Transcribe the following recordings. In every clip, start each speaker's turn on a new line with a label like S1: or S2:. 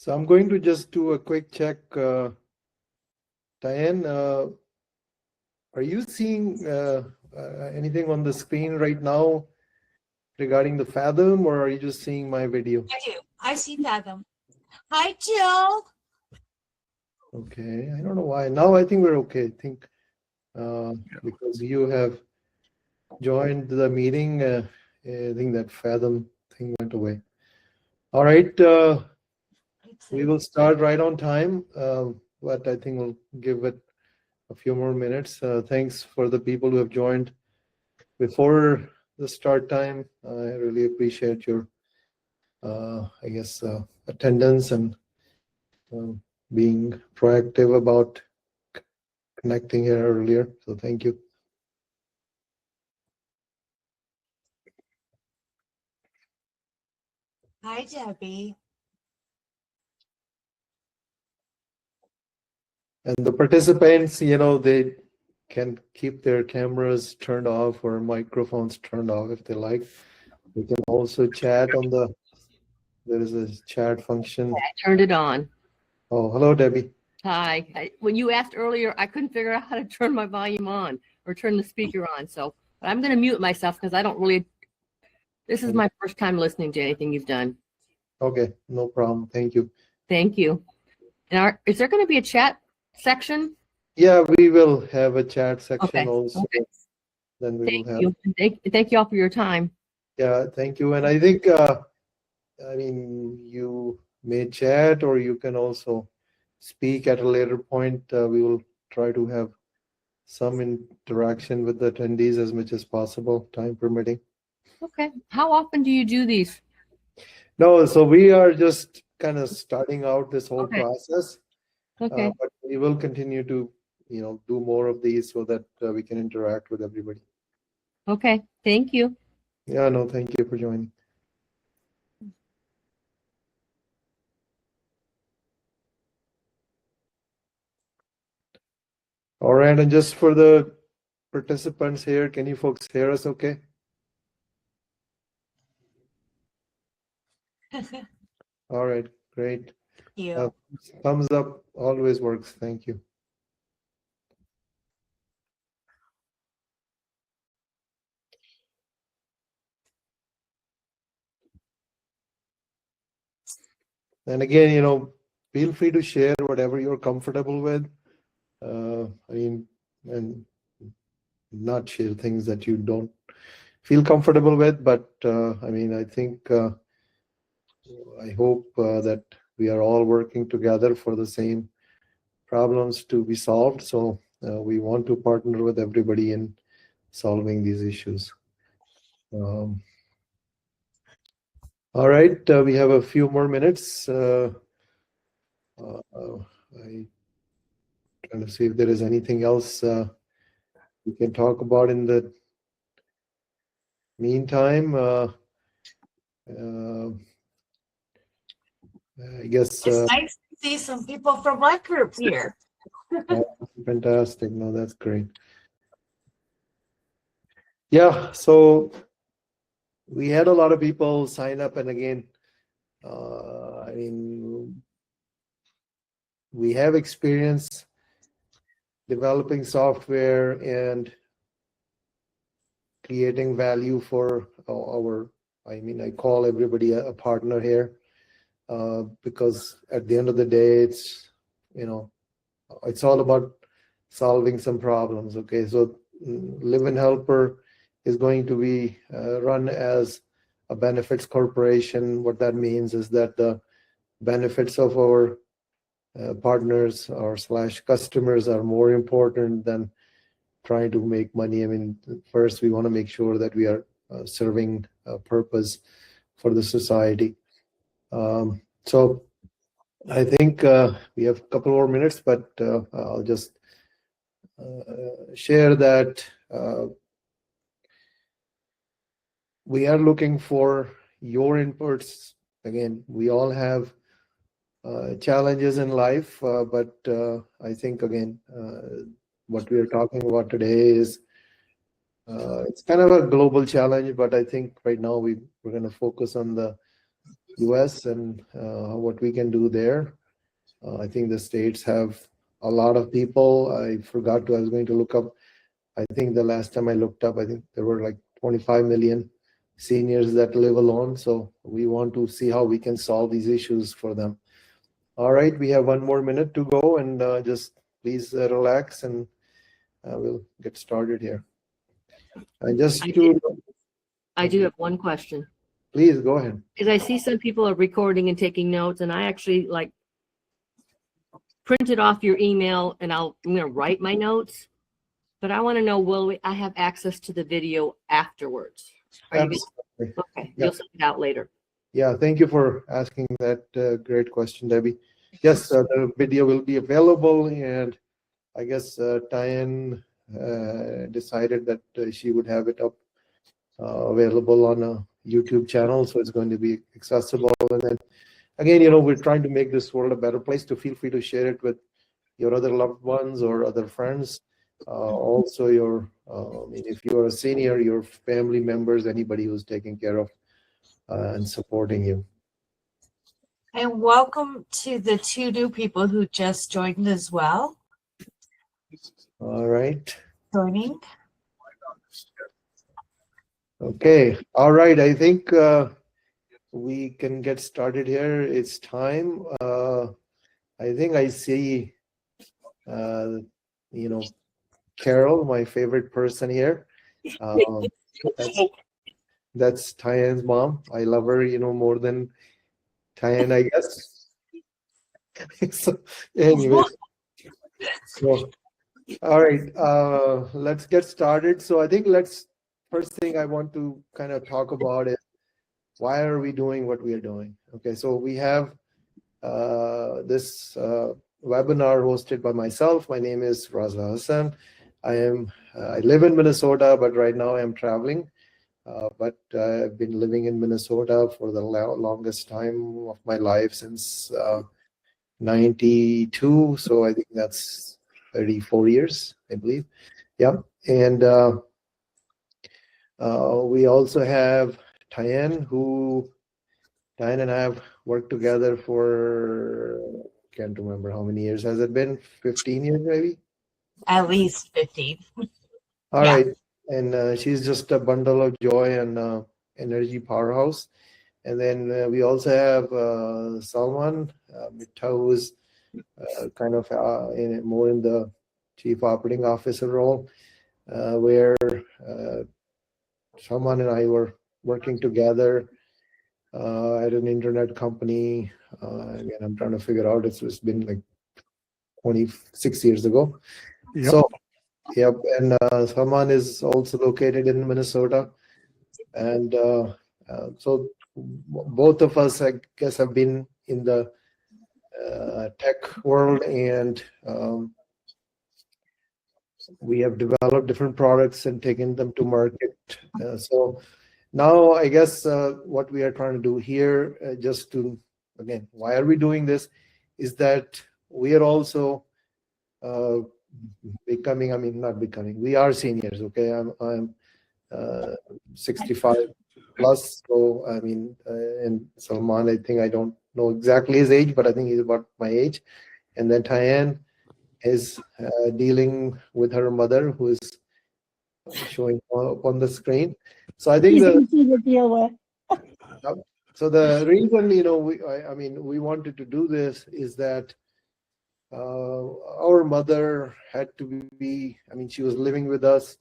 S1: So I'm going to just do a quick check. Diane, are you seeing anything on the screen right now regarding the Fathom, or are you just seeing my video?
S2: I do. I see Fathom. Hi, Jill.
S1: Okay, I don't know why. Now I think we're okay. I think because you have joined the meeting, I think that Fathom thing went away. All right, we will start right on time, but I think we'll give it a few more minutes. Thanks for the people who have joined before the start time. I really appreciate your, I guess, attendance and being proactive about connecting here earlier. So thank you.
S2: Hi, Debbie.
S1: And the participants, they can keep their cameras turned off or microphones turned off if they like. We can also chat on there is a chat function.
S3: I turned it on.
S1: Oh, hello, Debbie.
S3: Hi. When you asked earlier, I couldn't figure out how to turn my volume on or turn the speaker on. So but I'm going to mute myself because I don't really, this is my first time listening to anything you've done.
S1: Okay, no problem. Thank you.
S3: Thank you. And is there going to be a chat section?
S1: Yeah, we will have a chat section
S3: Okay.
S1: also.
S3: Okay.
S1: Then we
S3: Thank
S1: will have.
S3: you. Thank you all for your time.
S1: Yeah, thank you. And I think, I mean, you may chat or you can also speak at a later point. We will try to have some interaction with the attendees as much as possible, time permitting.
S3: Okay. How often do you do these?
S1: No, so we are just kind of starting out this whole process.
S3: Okay.
S1: But we will continue to, do more of these so that we can interact with everybody.
S3: Okay. Thank you.
S1: Yeah, no, thank you for joining. All right, and just for the participants here, can you folks hear us okay? All right, great.
S2: Thank you.
S1: Thumbs up always works. Thank you. And again, feel free to share whatever you're comfortable with. I mean, and not share things that you don't feel comfortable with. But I mean, I think, I hope that we are all working together for the same problems to be solved. So we want to partner with everybody in solving these issues. All right, we have a few more minutes. I trying to see if there is anything else we can talk about in the meantime. I guess
S2: It's nice to see some people from my group here.
S1: fantastic. No, that's great. Yeah, so we had a lot of people sign up, and again, I mean, we have experience developing software and creating value for our, I mean, I call everybody a partner here, because at the end of the day, it's, it's all about solving some problems. Okay, so LiveIn Helper is going to be run as a benefits corporation. What that means is that the benefits of our partners or / customers are more important than trying to make money. I mean, first we want to make sure that we are serving a purpose for the society. So I think we have a couple more minutes, but I'll just share that we are looking for your inputs. Again, we all have challenges in life, but I think, again, what we are talking about today is it's kind of a global challenge, but I think right now we're going to focus on the US and what we can do there. I think the states have a lot of people. I was going to look up. I think the last time I looked up, I think there were like 25 million seniors that live alone. So we want to see how we can solve these issues for them. All right, we have 1 more minute to go, and just please relax, and we'll get started here. And just
S3: I do have one question.
S1: Please go ahead.
S3: Because I see some people are recording and taking notes, and I actually like printed off your email, and I'm gonna write my notes. But I want to know, I have access to the video afterwards?
S1: Absolutely.
S3: Okay,
S1: Yeah.
S3: you'll send it out later.
S1: Yeah, thank you for asking that great question, Debbie. Yes, the video will be available, and I guess Diane decided that she would have it up available on a YouTube channel, so it's going to be accessible. And then again, we're trying to make this world a better place. To feel free to share it with your other loved ones or other friends. Also, if you're a senior, your family members, anybody who's taking care of and supporting you.
S2: And welcome to the 2 new people who just joined as well.
S1: All right.
S2: Joining.
S1: Okay. All right. I think we can get started here. It's time. I think I see, Carol, my favorite person here. That's Tyan's mom. I love her, more than Tyan, I guess. So, anyway. So, all right, let's get started. So I think first thing I want to kind of talk about is why are we doing what we are doing? Okay, so we have this webinar hosted by myself. My name is Raza Hassan. I live in Minnesota, but right now I'm traveling. But I've been living in Minnesota for the longest time of my life, since 92. So I think that's 34 years, I believe. Yeah. And we also have Tyan and I have worked together for, can't remember how many years has it been, 15 years maybe?
S2: At least 15.
S1: All right. And she's just a bundle of joy and energy powerhouse. And then we also have Salman Mitta, who's kind of more in the chief operating officer role, where Salman and I were working together at an internet company. Again, I'm trying to figure out, it's been like 26 years ago. Yep. So, yep. And Salman is also located in Minnesota. And so both of us, I guess, have been in the tech world, and we have developed different products and taken them to market. So now, I guess what we are trying to do here, again, why are we doing this, is that we are also we are seniors, okay? I'm 65 plus, so and Salman, I think, I don't know exactly his age, but I think he's about my age. And then Tyan is dealing with her mother, who is showing up on the screen. So I think so the reason we wanted to do this is that our mother had to be, she was living with us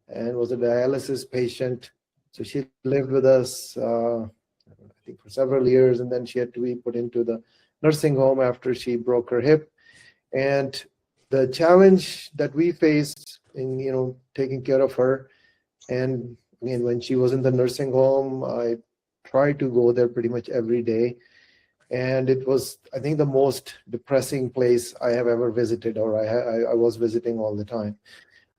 S1: and was a dialysis patient. So she lived with us, I think, for several years, and then she had to be put into the nursing home after she broke her hip. And the challenge that we faced in, taking care of her, and when she was in the nursing home, I tried to go there pretty much every day. And it was, I think, the most depressing place I have ever visited, or I was visiting all the time.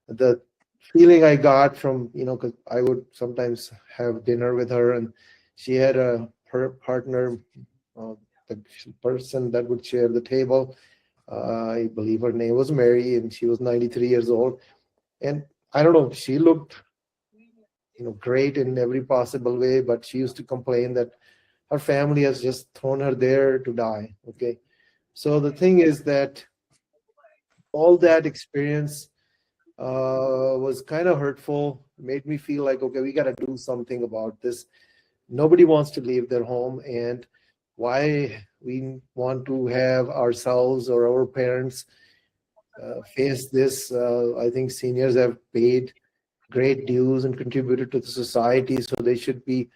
S1: The feeling I got from, because I would sometimes have dinner with her, and she had her partner, the person that would share the table. I believe her name was Mary, and she was 93 years old. And I don't know, she looked, great in every possible way, but she used to complain that her family has just thrown her there to die. Okay. So the thing is that all that experience was kind of hurtful, made me feel like, okay, we got to do something about this. Nobody wants to leave their home, and why we want to have ourselves or our parents face this. I think seniors have paid great dues and contributed to the society, so they should be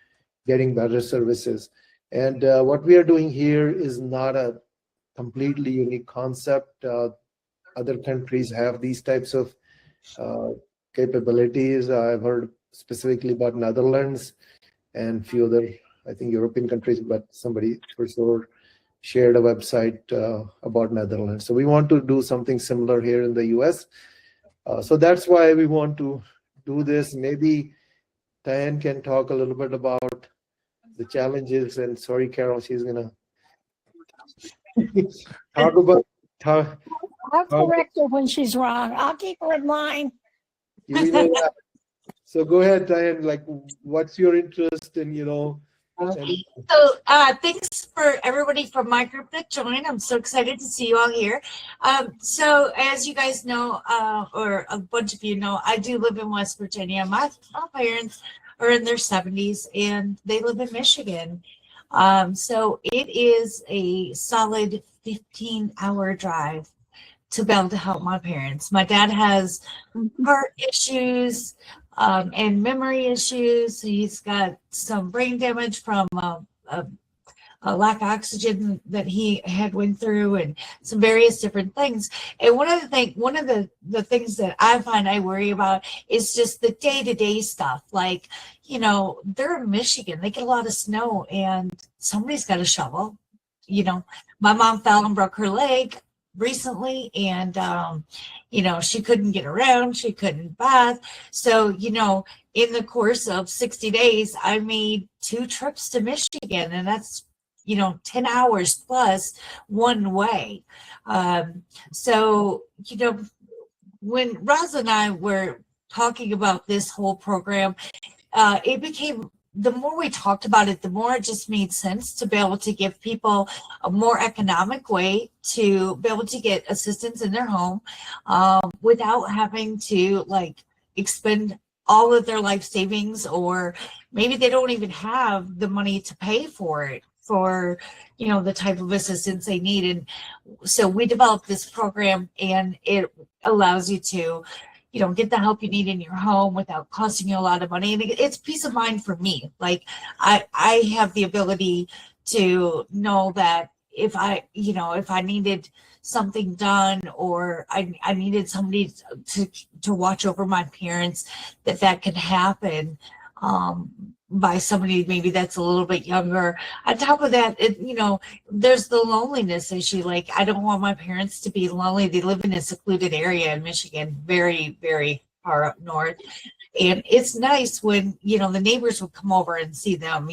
S1: getting better services. And what we are doing here is not a completely unique concept. Other countries have these types of capabilities. I've heard specifically about Netherlands and few other, I think, European countries, but somebody for sure shared a website about Netherlands. So we want to do something similar here in the US. So that's why we want to do this. Maybe Diane can talk a little bit about the challenges. And sorry, Carol, she's gonna talk about how.
S4: I'll correct her when she's wrong. I'll keep her in line.
S1: So go ahead, Diane. Like, what's your interest in, and
S2: So thanks for everybody from my group that joined. I'm so excited to see you all here. So as you guys know, or a bunch of you know, I do live in West Virginia. My parents are in their 70s and they live in Michigan. So it is a solid 15-hour drive to be able to help my parents. My dad has heart issues and memory issues. He's got some brain damage from a lack of oxygen that he had went through, and some various different things. And one of the things that I find I worry about is just the day-to-day stuff. Like, they're in Michigan, they get a lot of snow, and somebody's got a shovel. My mom fell and broke her leg recently, and she couldn't get around, she couldn't bath. So in the course of 60 days I made 2 trips to Michigan, and that's 10 hours plus one way. So when Roz and I were talking about this whole program, it became, the more we talked about it, the more it just made sense to be able to give people a more economic way to be able to get assistance in their home without having to expend all of their life savings, or maybe they don't even have the money to pay for it, for the type of assistance they need. And so we developed this program, and it allows you to get the help you need in your home without costing you a lot of money. And it's peace of mind for me. Like I have the ability to know that if I needed something done, or I needed somebody to watch over my parents, that could happen by somebody maybe that's a little bit younger. On top of that, there's the loneliness issue. Like, I don't want my parents to be lonely. They live in a secluded area in Michigan, very, very far up north. And it's nice when, the neighbors would come over and see them.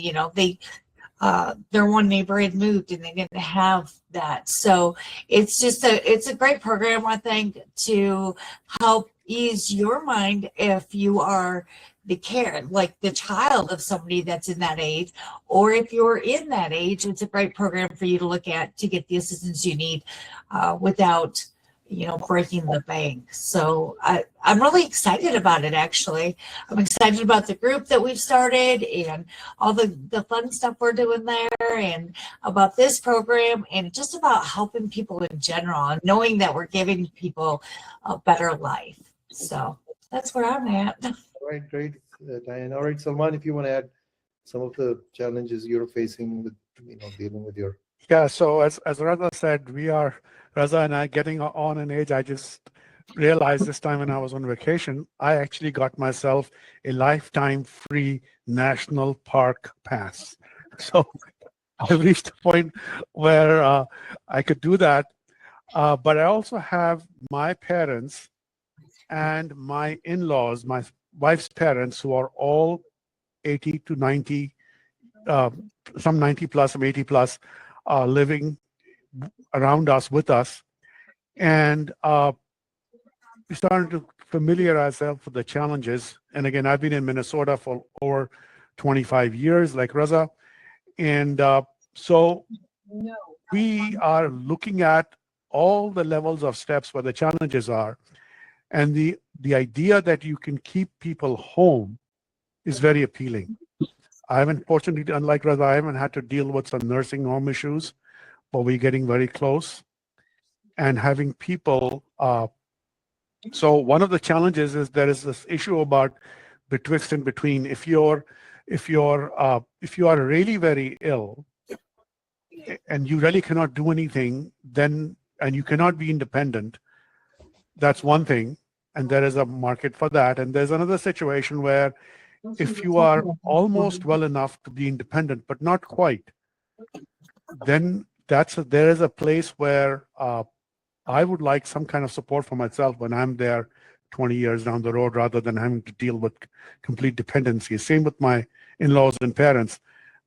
S2: Their one neighbor had moved and they didn't have that. So it's a great program, I think, to help ease your mind if you are the child of somebody that's in that age, or if you're in that age. It's a great program for you to look at to get the assistance you need without breaking the bank. So I'm really excited about it. Actually, I'm excited about the group that we've started and all the fun stuff we're doing there, and about this program, and just about helping people in general, and knowing that we're giving people a better life. So that's where I'm at.
S1: All right, great, Diane. All right, Salman, if you want to add some of the challenges you're facing with, dealing with your.
S5: Yeah, so as Raza said, Raza and I getting on in age. I just realized this time when I was on vacation, I actually got myself a lifetime free national park pass. So I've reached a point where I could do that. But I also have my parents and my in-laws, my wife's parents, who are all 80 to 90, some 90 plus, some 80 plus, living around us, with us. And we started to familiarize ourselves with the challenges. And again, I've been in Minnesota for over 25 years, like Raza. And so we are looking at all the levels of steps where the challenges are. And the idea that you can keep people home is very appealing. I haven't, fortunately, unlike Raza, I haven't had to deal with some nursing home issues, but we're getting very close. And having people, so one of the challenges is there is this issue about betwixt and between. If you are really very ill and you really cannot do anything, then, and you cannot be independent, that's one thing, and there is a market for that. And there's another situation where if you are almost well enough to be independent, but not quite, then there is a place where I would like some kind of support for myself when I'm there 20 years down the road, rather than having to deal with complete dependency. Same with my in-laws and parents,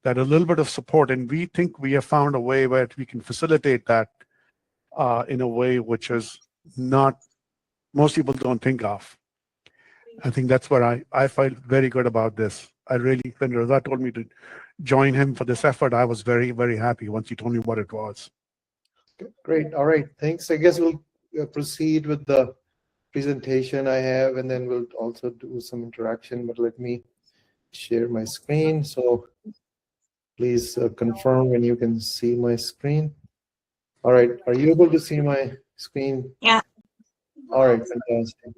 S5: that a little bit of support. And we think we have found a way where we can facilitate that in a way which is not, most people don't think of. I think that's where I felt very good about this. I really, when Raza told me to join him for this effort, I was very, very happy once he told me what it was.
S1: Okay, great. All right. Thanks. I guess we'll proceed with the presentation I have, and then we'll also do some interaction, but let me share my screen. So please confirm when you can see my screen. All right. Are you able to see my screen?
S2: Yeah.
S1: All right. Fantastic.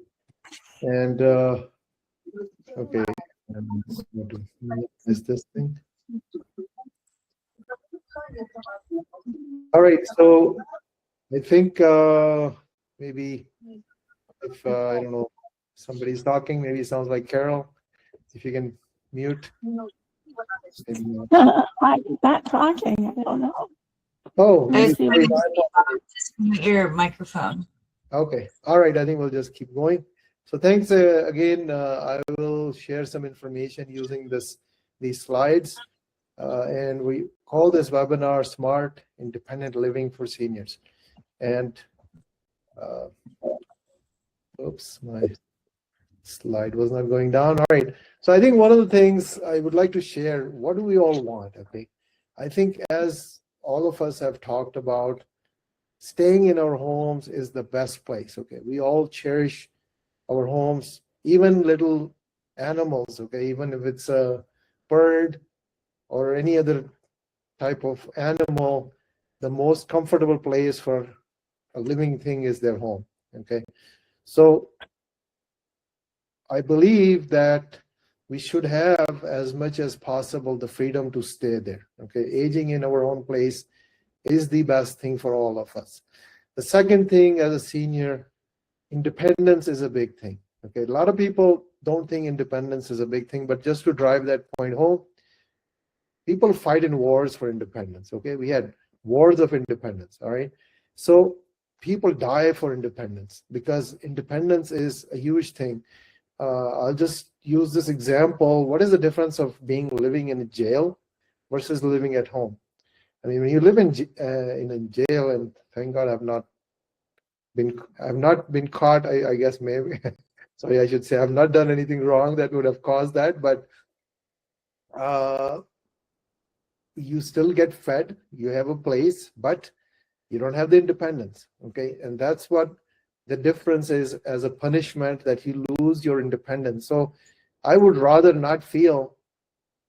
S1: And okay. Is this thing? All right. So I think maybe if I don't know, somebody's talking, maybe it sounds like Carol. If you can mute. Maybe not.
S4: I'm not talking. I don't know.
S1: Oh,
S2: I
S1: maybe.
S2: was just mute your microphone.
S1: Okay. All right. I think we'll just keep going. So thanks again. I will share some information using these slides. And we call this webinar Smart Independent Living for Seniors. And oops, my slide was not going down. All right. So I think one of the things I would like to share, what do we all want? Okay. I think as all of us have talked about, staying in our homes is the best place. Okay. We all cherish our homes, even little animals. Okay. Even if it's a bird or any other type of animal, the most comfortable place for a living thing is their home. Okay. So I believe that we should have, as much as possible, the freedom to stay there. Okay. Aging in our own place is the best thing for all of us. The second thing, as a senior, independence is a big thing. Okay. A lot of people don't think independence is a big thing, but just to drive that point home, people fight in wars for independence. Okay. We had wars of independence. All right. So people die for independence because independence is a huge thing. I'll just use this example. What is the difference of living in a jail versus living at home? I mean, when you live in a jail, and thank God I've not been caught. I guess maybe. Sorry, I should say I've not done anything wrong that would have caused that. But you still get fed. You have a place, but you don't have the independence. Okay, and that's what the difference is, as a punishment, that you lose your independence. So I would rather not feel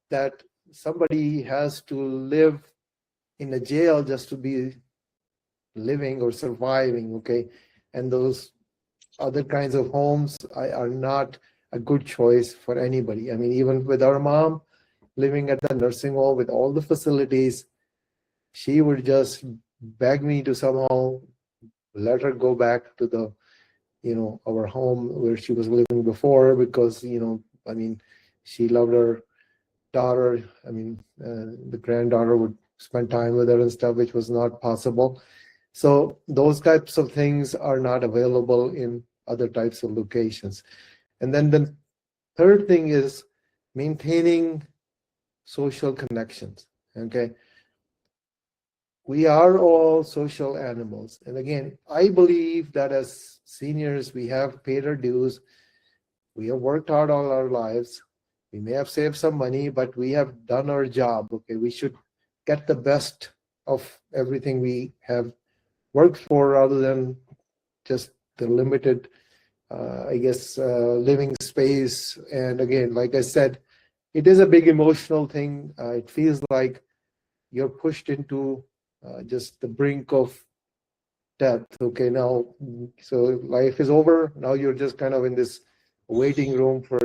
S1: that somebody has to live in a jail just to be living or surviving. Okay, and those other kinds of homes are not a good choice for anybody. I mean, even with our mom living at the nursing home with all the facilities, she would just beg me to somehow let her go back to the, our home where she was living before, because, I mean, she loved her daughter. I mean, the granddaughter would spend time with her and stuff, which was not possible. So those types of things are not available in other types of locations. And then the third thing is maintaining social connections. Okay. We are all social animals. And again, I believe that as seniors, we have paid our dues. We have worked hard all our lives. We may have saved some money, but we have done our job. Okay. We should get the best of everything we have worked for, rather than just the limited, living space. And again, like I said, it is a big emotional thing. It feels like you're pushed into just the brink of death. Okay, now, so life is over. Now you're just kind of in this waiting room for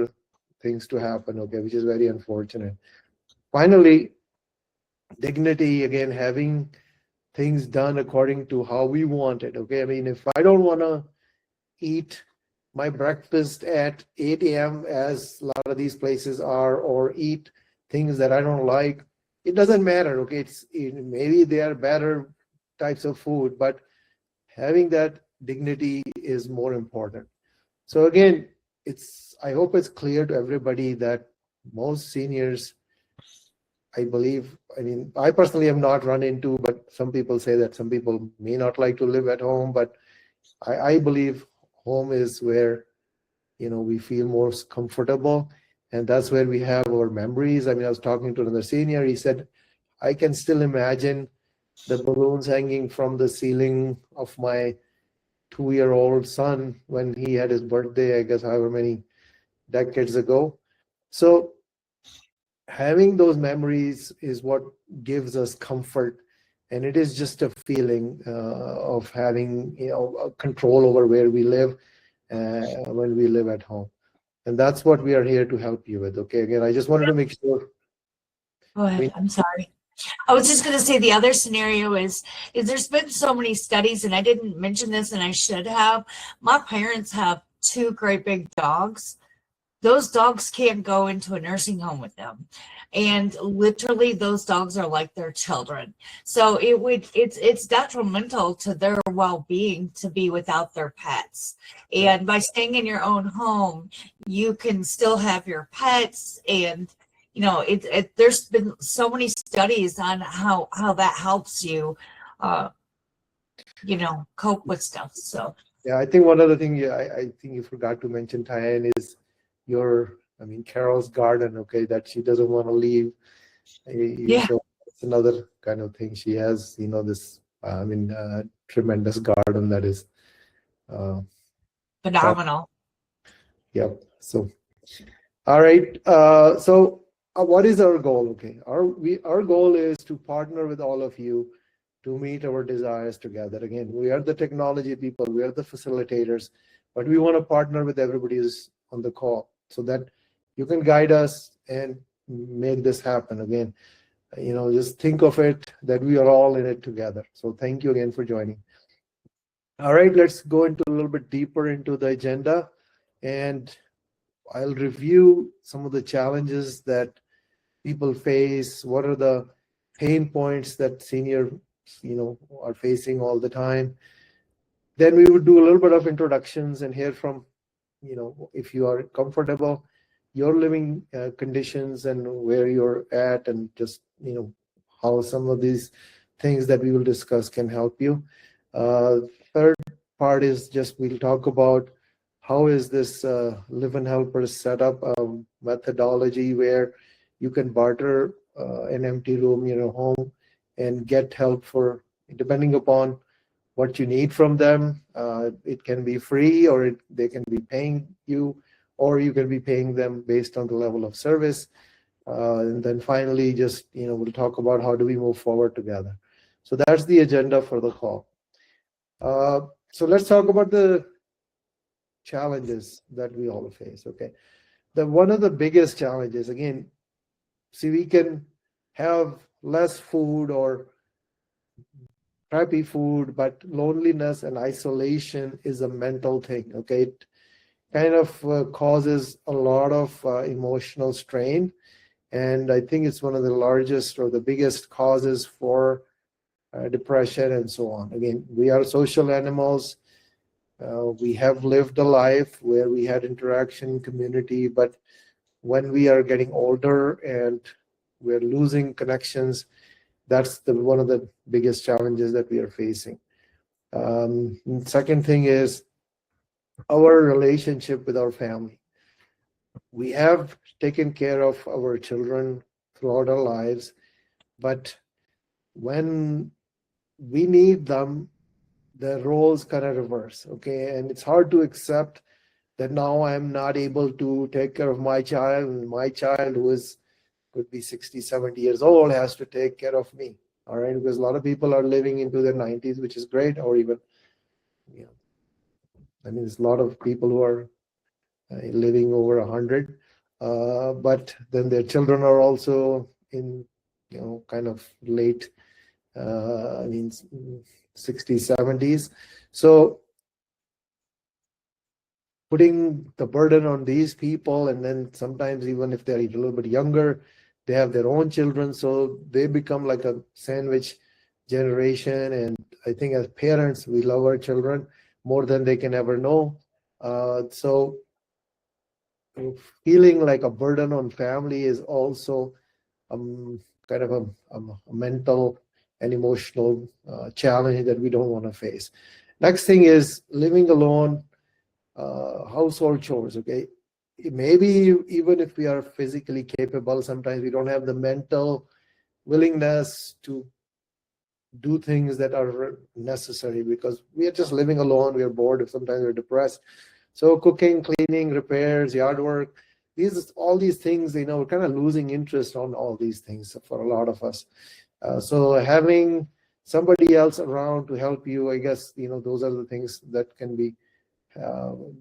S1: things to happen, okay, which is very unfortunate. Finally, dignity, again, having things done according to how we want it, okay? I mean, if I don't want to eat my breakfast at 8 a.m., as a lot of these places are, or eat things that I don't like, it doesn't matter, okay? Maybe they are better types of food, but having that dignity is more important. So again, I hope it's clear to everybody that most seniors, I believe, I mean, I personally have not run into, but some people say that some people may not like to live at home, but I believe home is where, we feel most comfortable, and that's where we have our memories. I mean, I was talking to another senior, he said, I can still imagine the balloons hanging from the ceiling of my 2-year-old son when he had his birthday, I guess, however many decades ago. So having those memories is what gives us comfort, and it is just a feeling of having control over where we live when we live at home. And that's what we are here to help you with. Okay, again, I just wanted to make sure.
S2: Go ahead. I'm sorry. I was just going to say the other scenario is there's been so many studies, and I didn't mention this, and I should have. My parents have 2 great big dogs. Those dogs can't go into a nursing home with them, and literally those dogs are like their children. So it's detrimental to their well-being to be without their pets. And by staying in your own home, you can still have your pets, and there's been so many studies on how that helps you cope with stuff. So
S1: yeah, I think one other thing I think you forgot to mention, Tyann, is Carol's garden, okay, that she doesn't want to leave.
S2: Yeah.
S1: So it's another kind of thing. She has, this, tremendous garden that is
S2: phenomenal.
S1: Yep. So, all right. So what is our goal? Okay. Our goal is to partner with all of you to meet our desires together. Again, we are the technology people, we are the facilitators, but we want to partner with everybody who's on the call so that you can guide us and make this happen. Again, just think of it that we are all in it together. So thank you again for joining. All right, let's go into a little bit deeper into the agenda, and I'll review some of the challenges that people face. What are the pain points that seniors, are facing all the time? Then we would do a little bit of introductions and hear from, if you are comfortable, your living conditions and where you're at, and just, how some of these things that we will discuss can help you. Third part is just we'll talk about how is this LiveIn Helper set up methodology where you can barter an empty room in your home and get help for, depending upon what you need from them. It can be free, or they can be paying you, or you can be paying them based on the level of service. And then finally, just, we'll talk about how do we move forward together. So that's the agenda for the call. So let's talk about the challenges that we all face. Okay, one of the biggest challenges, again, see, we can have less food or crappy food, but loneliness and isolation is a mental thing. Okay, it kind of causes a lot of emotional strain, and I think it's one of the largest or the biggest causes for depression and so on. Again, we are social animals. We have lived a life where we had interaction, community, but when we are getting older and we're losing connections, that's one of the biggest challenges that we are facing. Second thing is our relationship with our family. We have taken care of our children throughout our lives, but when we need them, the roles kind of reverse, okay? And it's hard to accept that now I'm not able to take care of my child, and my child, who is could be 60, 70 years old, has to take care of me, all right? Because a lot of people are living into their 90s, which is great, or even, you know, I mean, there's a lot of people who are living over 100, but then their children are also in, you know, kind of late, I mean, 60s, 70s. So putting the burden on these people, and then sometimes even if they're a little bit younger, they have their own children, so they become like a sandwich generation. And I think as parents, we love our children more than they can ever know. So feeling like a burden on family is also kind of a mental and emotional challenge that we don't want to face. Next thing is living alone, household chores, okay? Maybe even if we are physically capable, sometimes we don't have the mental willingness to do things that are necessary because we are just living alone, we are bored, sometimes we're depressed. So cooking, cleaning, repairs, yard work, all these things, you know, we're kind of losing interest on all these things for a lot of us. So having somebody else around to help you, I guess, you know, those are the things that can be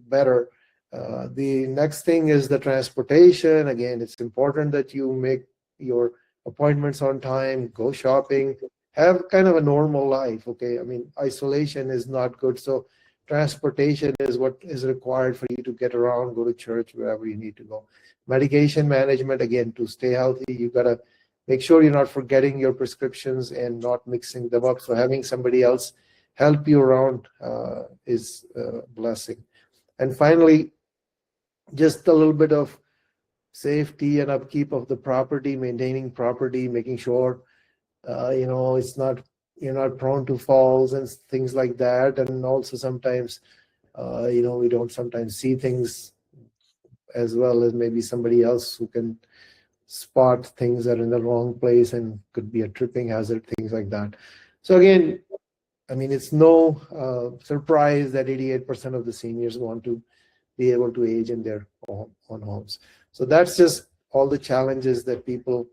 S1: better. The next thing is the transportation. Again, it's important that you make your appointments on time, go shopping, have kind of a normal life, okay? I mean, isolation is not good. So transportation is what is required for you to get around, go to church, wherever you need to go. Medication management, again, to stay healthy, you got to make sure you're not forgetting your prescriptions and not mixing them up. So having somebody else help you around is a blessing. And finally, just a little bit of safety and upkeep of the property, maintaining property, making sure you know, it's not, you're not prone to falls and things like that. And also sometimes you know, we don't sometimes see things as well as maybe somebody else who can spot things that are in the wrong place and could be a tripping hazard, things like that. So again, I mean, it's no surprise that 88% of the seniors want to be able to age in their own homes. So that's just all the challenges that people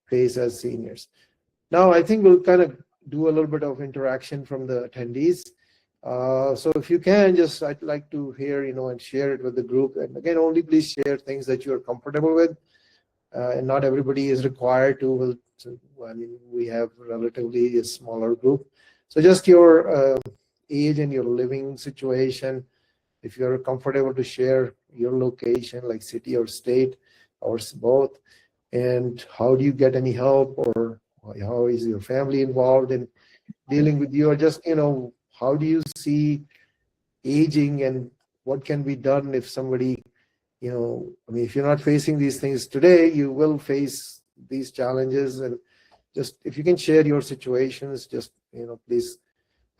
S1: face as seniors. Now, I think we'll kind of do a little bit of interaction from the attendees. So if you can, just I'd like to hear, you know, and share it with the group. And again, only please share things that you are comfortable with. And not everybody is required to. I mean, we have relatively a smaller group. So just your age and your living situation. If you're comfortable to share your location, like city or state, or both, and how do you get any help, or how is your family involved in dealing with you, or just, you know, how do you see aging and what can be done if somebody, you know, I mean, if you're not facing these things today, you will face these challenges. And just if you can share your situations, just, you know, please.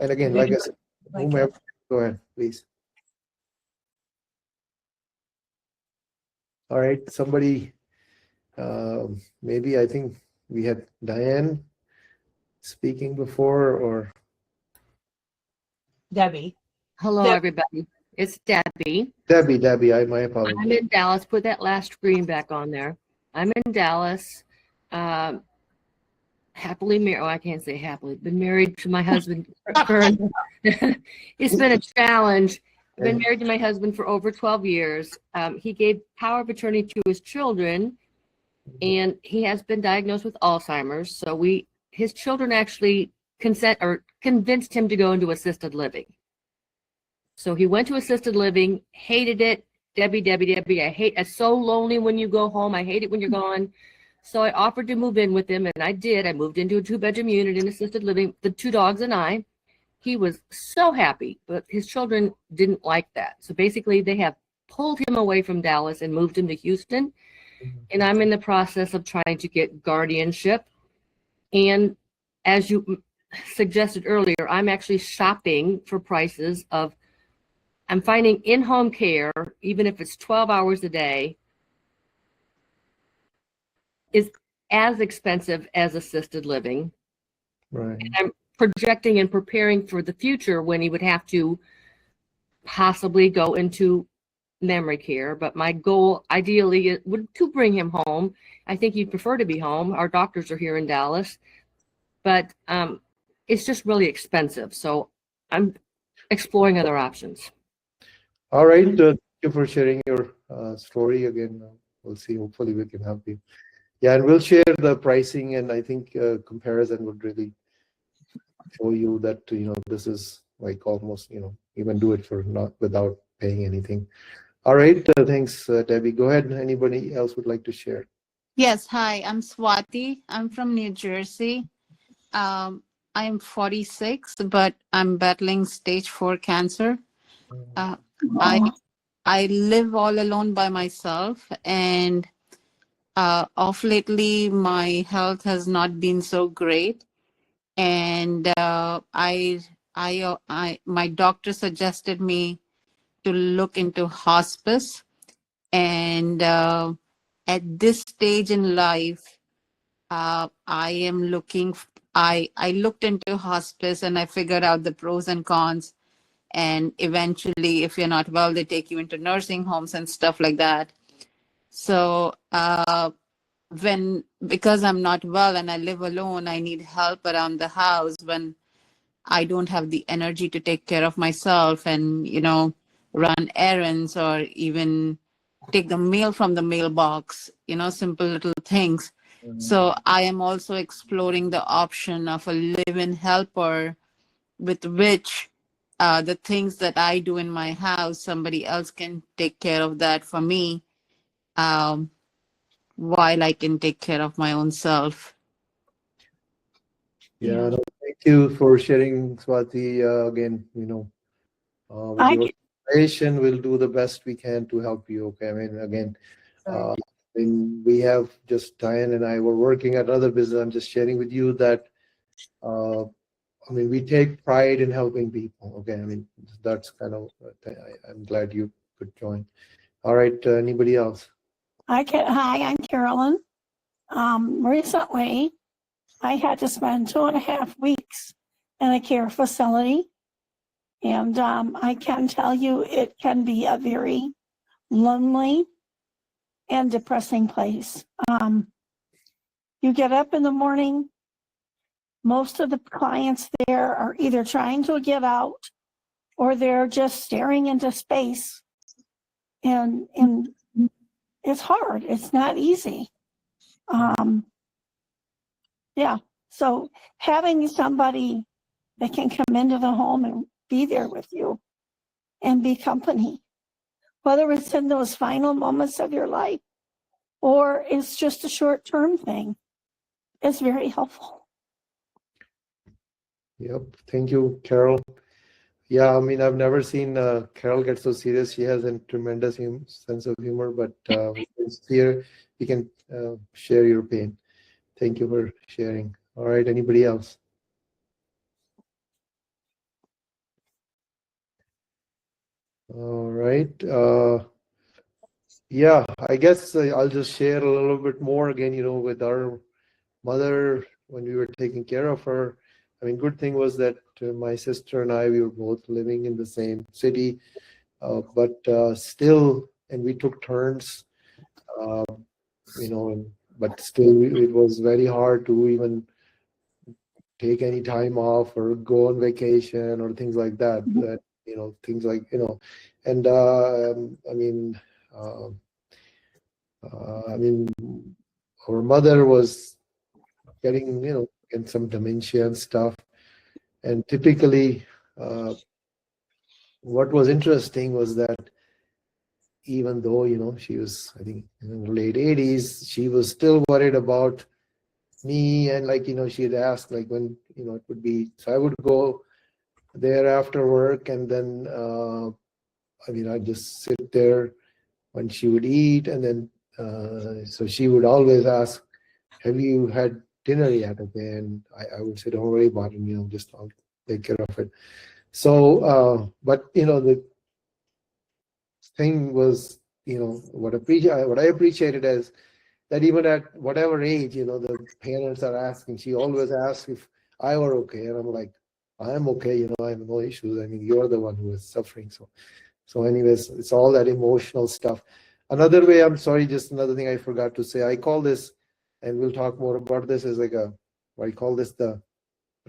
S1: And again, like I said, whomever, go ahead, please. All right, somebody, maybe I think we had Diane speaking before, or
S2: Debbie.
S3: Hello,
S2: Deb-
S3: everybody. It's Debbie.
S1: Debbie, my apologies.
S3: I'm in Dallas. Put that last screen back on there. I'm in Dallas. Happily married. Oh, I can't say happily. Been married to my husband for it's been a challenge. I've been married to my husband for over 12 years. He gave power of attorney to his children, and he has been diagnosed with Alzheimer's. So his children actually convinced him to go into assisted living. So he went to assisted living, hated it. Debbie, it's so lonely when you go home. I hate it when you're gone. So I offered to move in with him, and I did. I moved into a 2-bedroom unit in assisted living, the 2 dogs and I. He was so happy, but his children didn't like that. So basically, they have pulled him away from Dallas and moved him to Houston. And I'm in the process of trying to get guardianship. And as you suggested earlier, I'm actually shopping for prices of, I'm finding in-home care, even if it's 12 hours a day, is as expensive as assisted living.
S1: Right.
S3: I'm projecting and preparing for the future when he would have to possibly go into memory care. But my goal ideally would to bring him home. I think he'd prefer to be home. Our doctors are here in Dallas, but it's just really expensive. So I'm exploring other options.
S1: All right. Thank you for sharing your story again. We'll see. Hopefully, we can help you. Yeah, and we'll share the pricing, and I think comparison would really show you that this is like almost you can do it for not without paying anything. All right. Thanks, Debbie. Go ahead. Anybody else would like to share?
S6: Yes, hi, I'm Swati. I'm from New Jersey. I'm 46, but I'm battling stage 4 cancer. Uh, I I live all alone by myself, and of lately my health has not been so great. And my doctor suggested me to look into hospice. And at this stage in life, I am looking. I looked into hospice and I figured out the pros and cons. And eventually, if you're not well, they take you into nursing homes and stuff like that. So because I'm not well and I live alone, I need help around the house when I don't have the energy to take care of myself and run errands or even take the mail from the mailbox, simple little things. So I am also exploring the option of a live-in helper with which the things that I do in my house, somebody else can take care of that for me while I can take care of my own self.
S1: Yeah. No, thank you for sharing, Swati. Again, with
S4: I
S1: your information, we'll do the best we can to help you. Okay. I mean, again, we have just Diane and I were working at another business. I'm just sharing with you that, we take pride in helping people. Okay. I mean, that's kind of, I'm glad you could join. All right. Anybody else?
S4: Hi, I'm Carolyn. Recently, I had to spend 2.5 weeks in a care facility. And I can tell you it can be a very lonely and depressing place. You get up in the morning, most of the clients there are either trying to get out or they're just staring into space. And it's hard. It's not easy. Yeah. So having somebody that can come into the home and be there with you and be company, whether it's in those final moments of your life or it's just a short-term thing, is very helpful.
S1: Yep. Thank you, Carol. Yeah, I mean, I've never seen Carol get so serious. She has a tremendous sense of humor, but here you can share your pain. Thank you for sharing. All right, anybody else? All right. Yeah, I guess I'll just share a little bit more again, with our mother when we were taking care of her. I mean, good thing was that my sister and I, we were both living in the same city, but still, and we took turns, but still it was very hard to even take any time off or go on vacation or things like that. That things like and our mother was getting in some dementia and stuff, and typically what was interesting was that even though she was, I think, in the late 80s, she was still worried about me, and she'd ask when it would be. So I would go there after work, and then I'd just sit there when she would eat, and then so she would always ask, "Have you had dinner yet?" Okay, and I would say, "Don't worry about it, just I'll take care of it." So, but the thing was, what I appreciated is that even at whatever age, the parents are asking, she always asks if I were okay. And I'm like, I am okay, I have no issues. I mean, you're the one who is suffering. So anyways, it's all that emotional stuff. Another way, I'm sorry, just another thing I forgot to say. I call this, and we'll talk more about this, is like I call this the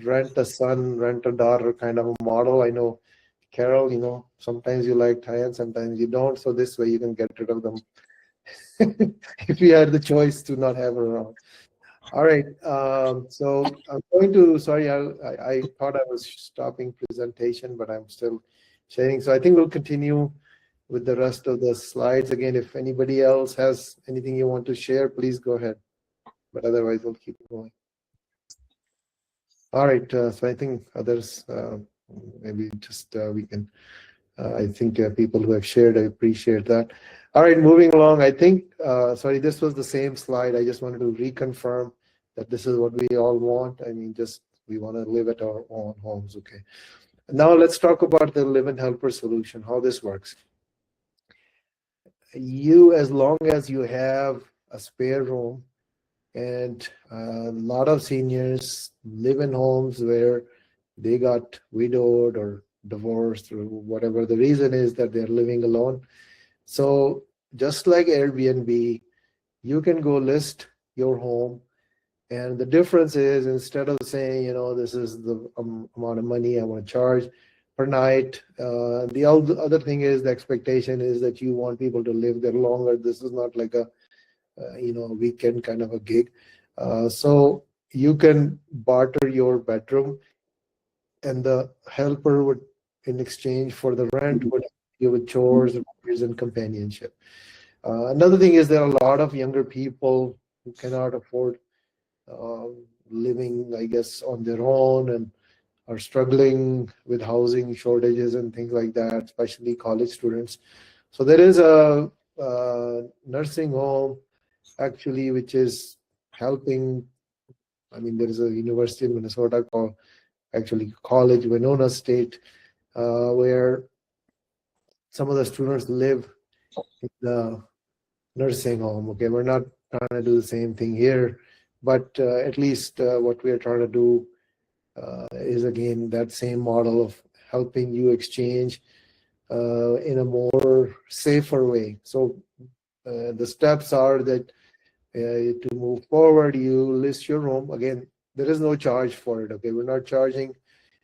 S1: rent a son, rent a daughter kind of a model. I know, Carol, sometimes you like Thailand, sometimes you don't. So this way you can get rid of them if you had the choice to not have her around. All right. So I'm going to, sorry, I thought I was stopping presentation, but I'm still sharing. So I think we'll continue with the rest of the slides. Again, if anybody else has anything you want to share, please go ahead. But otherwise, we'll keep going. All right. So I think others, maybe just we can, I think people who have shared, I appreciate that. All right, moving along. I think, sorry, this was the same slide. I just wanted to reconfirm that this is what we all want. I mean, just we want to live at our own homes, okay? Now let's talk about the LiveIn Helper solution, how this works. As long as you have a spare room, and a lot of seniors live in homes where they got widowed or divorced or whatever the reason is that they're living alone. So just like Airbnb, you can go list your home. And the difference is, instead of saying, this is the amount of money I want to charge per night, the other thing is the expectation is that you want people to live there longer. This is not like a weekend kind of a gig. So you can barter your bedroom, and the helper would, in exchange for the rent, would give with chores and companionship. Another thing is there are a lot of younger people who cannot afford living, I guess, on their own, and are struggling with housing shortages and things like that, especially college students. So there is a nursing home actually which is helping. I mean, there is a university in Minnesota called actually College Winona State, where some of the students live in the nursing home. Okay, we're not trying to do the same thing here, but at least what we are trying to do is, again, that same model of helping you exchange in a more safer way. So the steps are that to move forward, you list your room. Again, there is no charge for it. Okay, we're not charging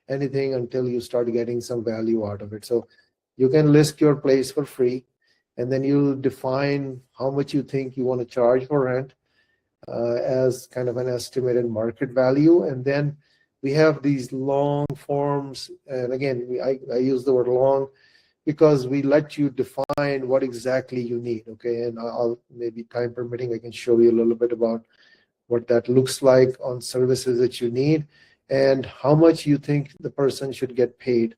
S1: anything until you start getting some value out of it. So you can list your place for free, and then you define how much you think you want to charge for rent as kind of an estimated market value. And then we have these long forms. And again, I use the word long because we let you define what exactly you need. Okay, and I'll, maybe time permitting, I can show you a little bit about what that looks like on services that you need, and how much you think the person should get paid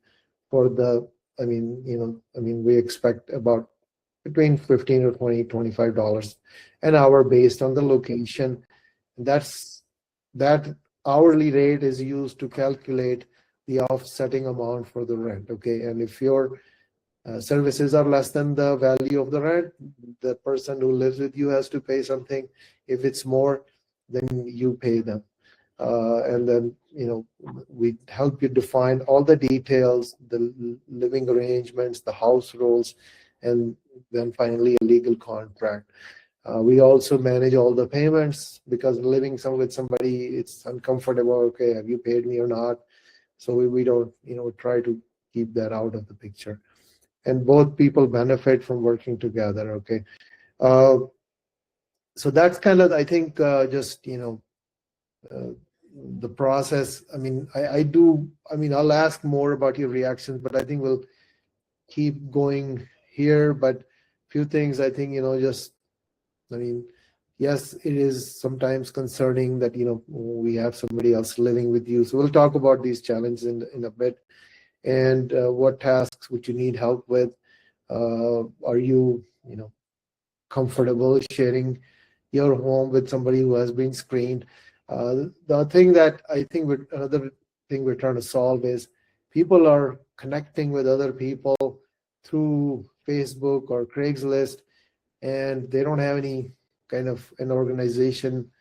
S1: for the, we expect about between $15 or $20, $25 an hour based on the location. That hourly rate is used to calculate the offsetting amount for the rent. Okay, and if your services are less than the value of the rent, the person who lives with you has to pay something. If it's more, then you pay them. And then, we help you define all the details, the living arrangements, the house rules, and then finally a legal contract. We also manage all the payments, because living with somebody, it's uncomfortable. Okay, have you paid me or not? So we don't, try to keep that out of the picture. And both people benefit from working together. Okay. So that's kind of, I think, just, the process. I mean, I'll ask more about your reactions, but I think we'll keep going here. But few things, I think, yes, it is sometimes concerning that, we have somebody else living with you. So we'll talk about these challenges in a bit. And what tasks would you need help with? Are you, comfortable sharing your home with somebody who has been screened? The thing that I think another thing we're trying to solve is people are connecting with other people through Facebook or Craigslist, and they don't have any kind of an organization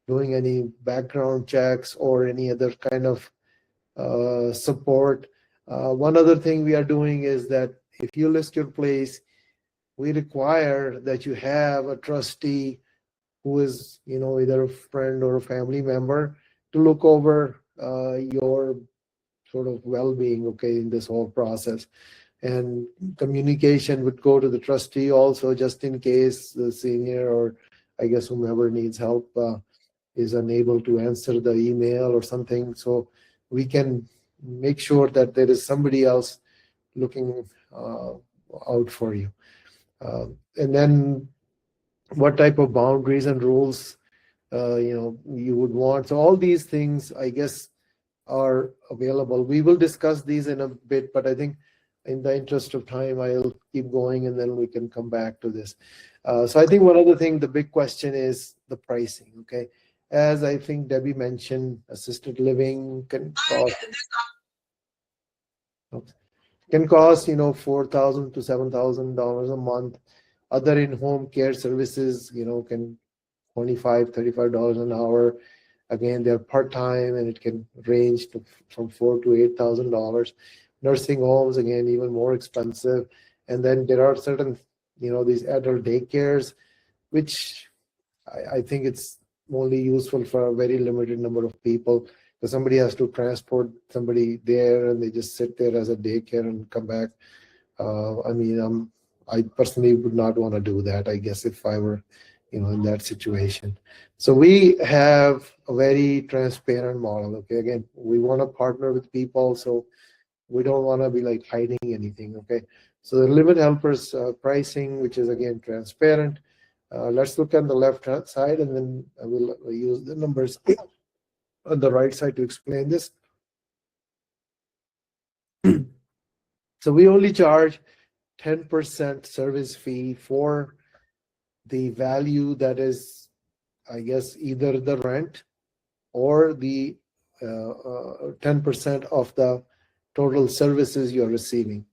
S1: doing any background checks or any other kind of support. One other thing we are doing is that if you list your place, we require that you have a trustee who is, either a friend or a family member to look over your sort of well-being, okay, in this whole process. And communication would go to the trustee also, just in case the senior or I guess whomever needs help is unable to answer the email or something. So we can make sure that there is somebody else looking out for you. And then what type of boundaries and rules you would want. So all these things, I guess, are available. We will discuss these in a bit, but I think in the interest of time, I'll keep going and then we can come back to this. So I think one other thing, the big question is the pricing, okay? As I think Debbie mentioned, assisted living can cost $4,000 to $7,000 a month. Other in-home care services, can $25, $35 an hour. Again, they're part-time and it can range from $4,000 to $8,000. Nursing homes, again, even more expensive. And then there are certain, these adult daycares, which I think it's only useful for a very limited number of people, because somebody has to transport somebody there and they just sit there as a daycare and come back. I personally would not want to do that, I guess, if I were, in that situation. So we have a very transparent model. Okay, again, we want to partner with people, so we don't want to be like hiding anything. Okay, so the LiveIn Helper's pricing, which is again transparent. Let's look on the left hand side, and then I will use the numbers on the right side to explain this. So we only charge 10% service fee for the value that is, I guess, either the rent or the 10% of the total services you're receiving.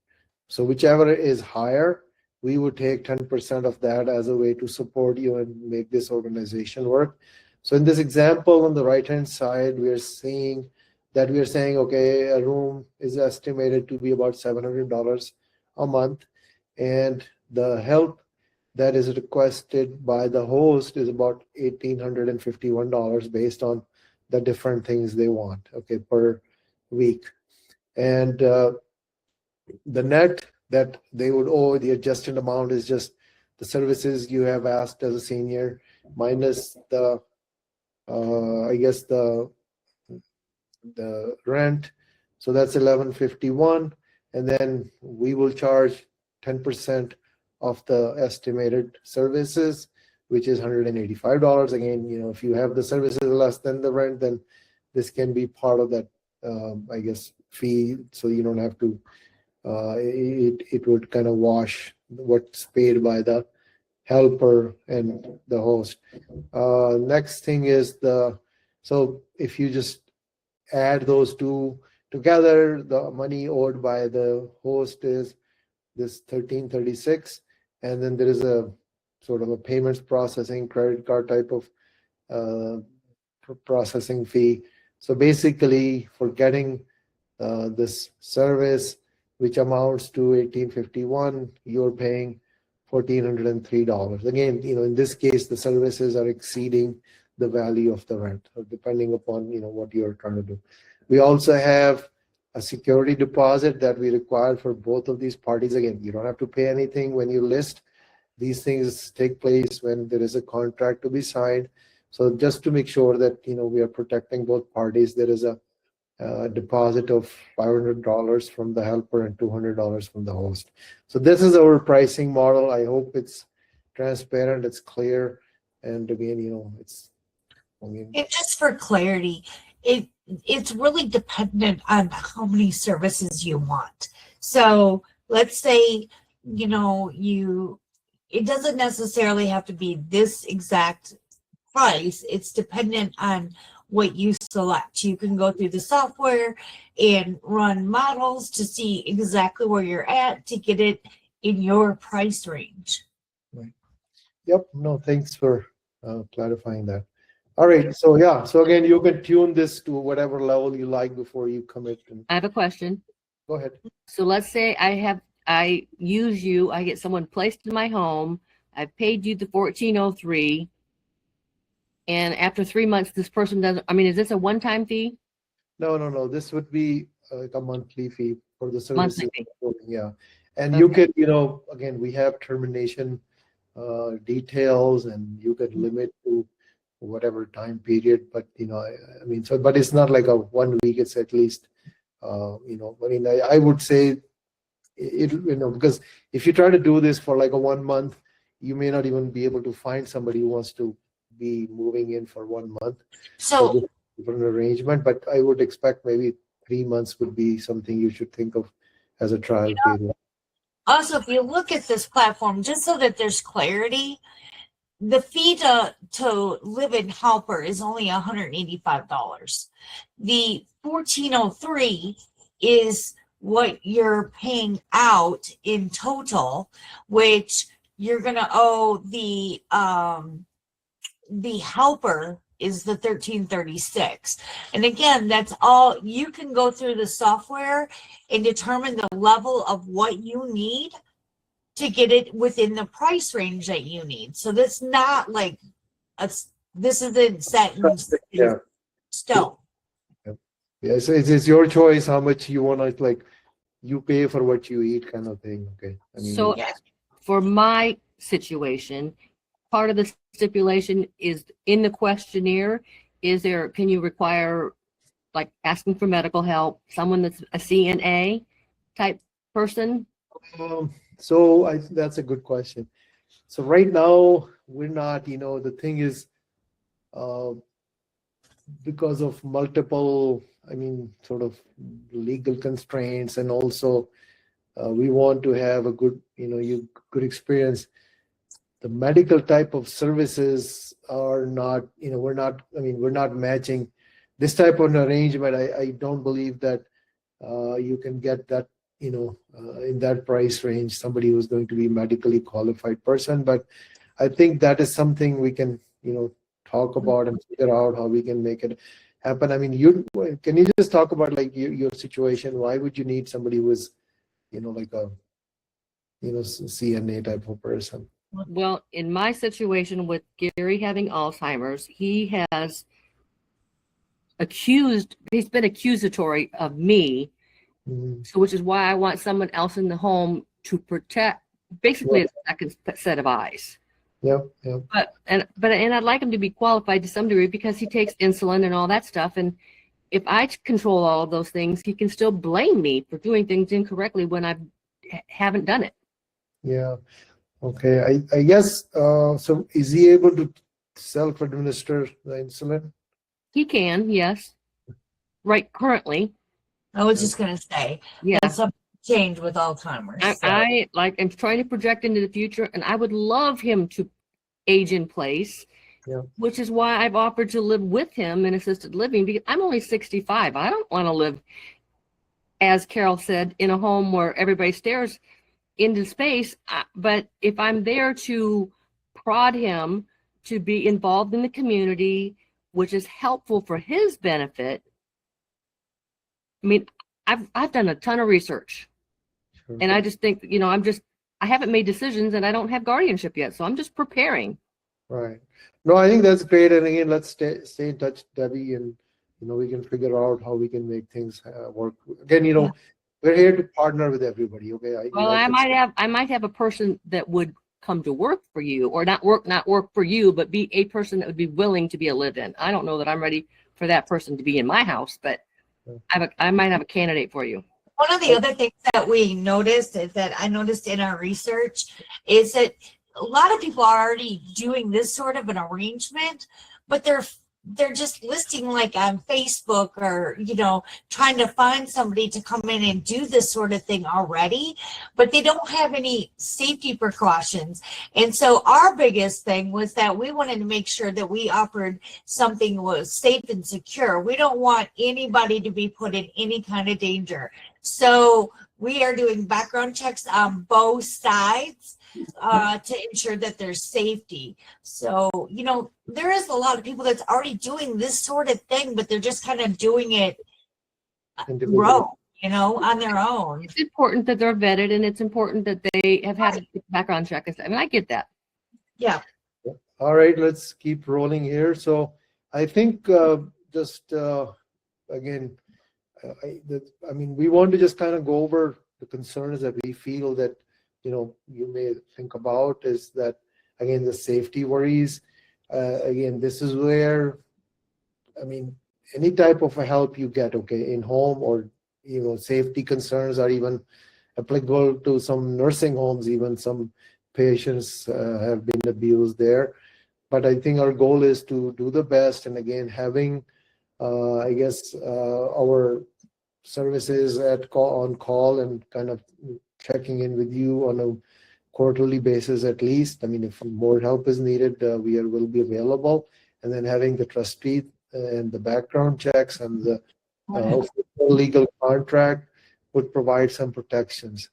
S1: So whichever is higher, we would take 10% of that as a way to support you and make this organization work. So in this example on the right-hand side, we are saying, okay, a room is estimated to be about $700 a month, and the help that is requested by the host is about $1,851 based on the different things they want, okay, per week. And the net that they would owe, the adjusted amount, is just the services you have asked as a senior minus the, I guess, the rent. So that's $1,151, and then we will charge 10% of the estimated services, which is $185. Again, if you have the services less than the rent, then this can be part of that, I guess, fee. So you don't have to, it would kind of wash what's paid by the helper and the host. Next thing is so if you just add those two together, the money owed by the host is this $1,336. And then there is a sort of a payments processing, credit card type of processing fee. So basically, for getting this service, which amounts to $1,851, you're paying $1,403. Again, in this case, the services are exceeding the value of the rent, depending upon what you're trying to do. We also have a security deposit that we require for both of these parties. Again, you don't have to pay anything when you list. These things take place when there is a contract to be signed. So just to make sure that we are protecting both parties, there is a deposit of $500 from the helper and $200 from the host. So this is our pricing model. I hope it's transparent, it's clear, and again,
S2: And just for clarity, it's really dependent on how many services you want. So let's say, it doesn't necessarily have to be this exact price. It's dependent on what you select. You can go through the software and run models to see exactly where you're at to get it in your price range.
S1: Right. Yep. No, thanks for clarifying that. All right. So yeah. So again, you can tune this to whatever level you like before you commit. And
S3: I have a question.
S1: go ahead.
S3: So let's say I use you, I get someone placed in my home, I've paid you the 1403, and after 3 months, this person doesn't, I mean, is this a one-time fee?
S1: No. This would be like a monthly fee for the
S3: Monthly
S1: services.
S3: fee.
S1: Yeah. And you
S3: Okay.
S1: could, again, we have termination details, and you could limit to whatever time period. But I mean, so but it's not like a 1 week. It's at least, I mean, I would say because if you try to do this for like a 1 month, you may not even be able to find somebody who wants to be moving in for 1 month.
S2: So
S1: this is a different arrangement, but I would expect maybe 3 months would be something you should think of as a trial period.
S2: also, if you look at this platform, just so that there's clarity, the fee to LiveIn Helper is only $185. The 1403 is what you're paying out in total, which you're gonna owe the helper is the 1336. And again, that's all. You can go through the software and determine the level of what you need to get it within the price range that you need. So that's not like this isn't set in
S1: Yeah.
S2: stone.
S1: Yeah, so it's your choice how much you want to, like, you pay for what you eat kind of thing. Okay. I mean,
S3: So
S2: Yeah.
S3: for my situation, part of the stipulation is in the questionnaire, can you require like asking for medical help, someone that's a CNA type person?
S1: so that's a good question. So right now we're not, the thing is, because of multiple, I mean, sort of legal constraints, and also we want to have a good, good experience. The medical type of services are not, we're not matching this type of an arrangement. I don't believe that you can get that, in that price range, somebody who's going to be medically qualified person. But I think that is something we can, talk about and figure out how we can make it happen. I mean, can you just talk about like your situation? Why would you need somebody who is, like a, CNA type of person?
S3: Well, in my situation with Gary having Alzheimer's, he's been accusatory of me,
S1: Mhm.
S3: so which is why I want someone else in the home to protect, basically a second set of eyes.
S1: Yep.
S3: But I'd like him to be qualified to some degree because he takes insulin and all that stuff. And if I control all of those things, he can still blame me for doing things incorrectly when I haven't done it.
S1: Yeah. Okay. I guess, so is he able to self-administer the insulin?
S3: He can, yes. Right, currently.
S2: I was just gonna say
S3: Yeah.
S2: that's something change with Alzheimer's. So.
S3: I'm trying to project into the future, and I would love him to age in place.
S1: Yeah.
S3: Which is why I've offered to live with him in assisted living, because I'm only 65. I don't want to live, as Carol said, in a home where everybody stares into space. But if I'm there to prod him to be involved in the community, which is helpful for his benefit. I mean, I've done a ton of research.
S1: Sure.
S3: And I just think, I haven't made decisions and I don't have guardianship yet. So I'm just preparing.
S1: Right. No, I think that's great. And again, let's stay in touch, Debbie, and, we can figure out how we can make things work. Again, we're here to partner with everybody. Okay.
S3: Well, I might have a person that would come to work for you, or not work for you, but be a person that would be willing to be a live-in. I don't know that I'm ready for that person to be in my house, but I might have a candidate for you.
S2: One of the other things that we noticed is that I noticed in our research is that a lot of people are already doing this sort of an arrangement, but they're just listing like on Facebook or, trying to find somebody to come in and do this sort of thing already, but they don't have any safety precautions. And so our biggest thing was that we wanted to make sure that we offered something that was safe and secure. We don't want anybody to be put in any kind of danger. So we are doing background checks on both sides to ensure that there's safety. So, you know, there is a lot of people that's already doing this sort of thing, but they're just kind of doing it
S1: Individually.
S2: rogue, you know, on their own.
S3: It's important that they're vetted, and it's important that they have had a background check. I mean, I get that.
S2: Yeah.
S1: All right, let's keep rolling here. So I think again, I mean, we want to just kind of go over the concerns that we feel that, you know, you may think about is that, again, the safety worries. Again, this is where, I mean, any type of a help you get, okay, in home or, you know, safety concerns are even applicable to some nursing homes. Even some patients have been abused there. But I think our goal is to do the best. And again, having, I guess, our services on call and kind of checking in with you on a quarterly basis at least. I mean, if more help is needed, will be available. And then having the trustee and the background checks and the legal contract would provide some protections.